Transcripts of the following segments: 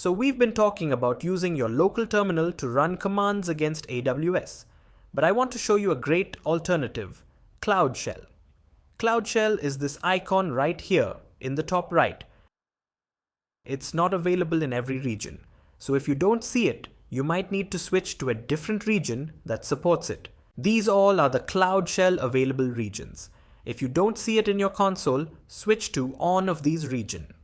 So we've been talking about using your local terminal to run commands against AWS. But I want to show you a great alternative, CloudShell. CloudShell is this icon right here in the top right. It's not available in every region. So if you don't see it, you might need to switch to a different region that supports it. These all are the CloudShell available regions. If you don't see it in your console, switch to on of these region.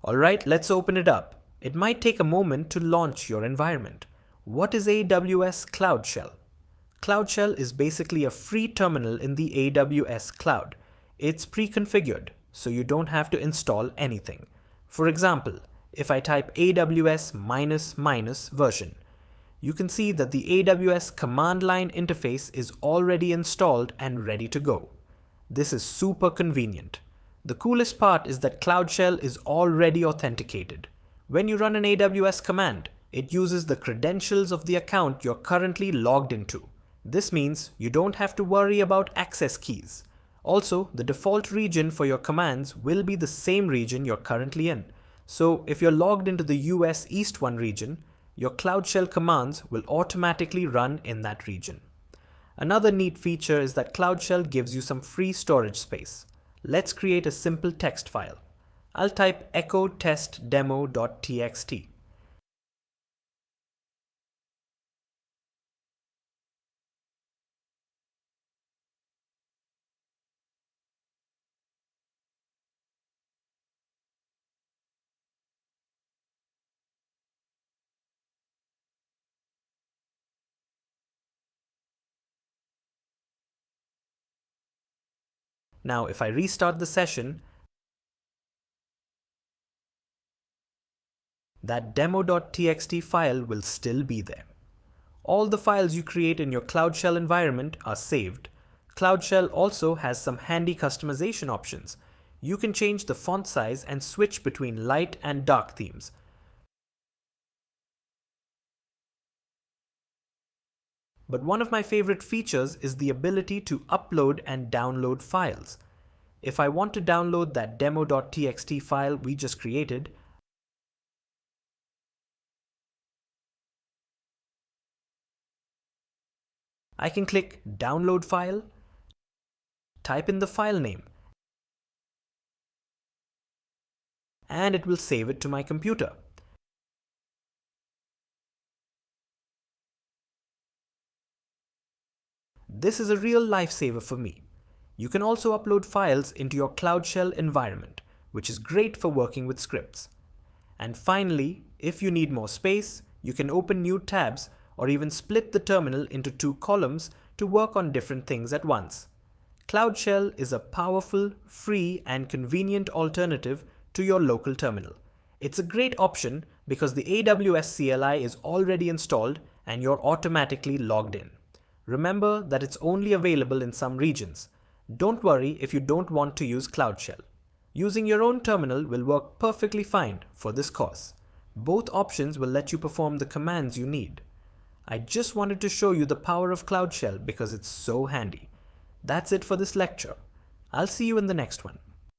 Alright, let's open it up. It might take a moment to launch your environment. What is AWS CloudShell? CloudShell is basically a free terminal in the AWS cloud. It's pre-configured, so you don't have to install anything. For example, if I type AWS ---- version, you can see that the AWS command line interface is already installed and ready to go. This is super convenient. The coolest part is that CloudShell is already authenticated. When you run an AWS command, it uses the credentials of the account you're currently logged into. This means you don't have to worry about access keys. Also, the default region for your commands will be the same region you're currently in. So if you're logged into the US East 1 region, your CloudShell commands will automatically run in that region. Another neat feature is that CloudShell gives you some free storage space. Let's create a simple text file. I'll type echo test demo.txt. Now, if I restart the session, that demo.txt file will still be there. All the files you create in your CloudShell environment are saved. CloudShell also has some handy customization options. You can change the font size and switch between light and dark themes. But one of my favorite features is the ability to upload and download files. If I want to download that demo.txt file we just created, I can click Download File, type in the file name, and it will save it to my computer. This is a real lifesaver for me. You can also upload files into your CloudShell environment, which is great for working with scripts. And finally, if you need more space, you can open new tabs or even split the terminal into 2 columns to work on different things at once. CloudShell is a powerful, free, and convenient alternative to your local terminal. It's a great option because the AWS CLI is already installed and you're automatically logged in. Remember that it's only available in some regions. Don't worry if you don't want to use CloudShell. Using your own terminal will work perfectly fine for this course. Both options will let you perform the commands you need. I just wanted to show you the power of CloudShell because it's so handy. That's it for this lecture. I'll see you in the next one.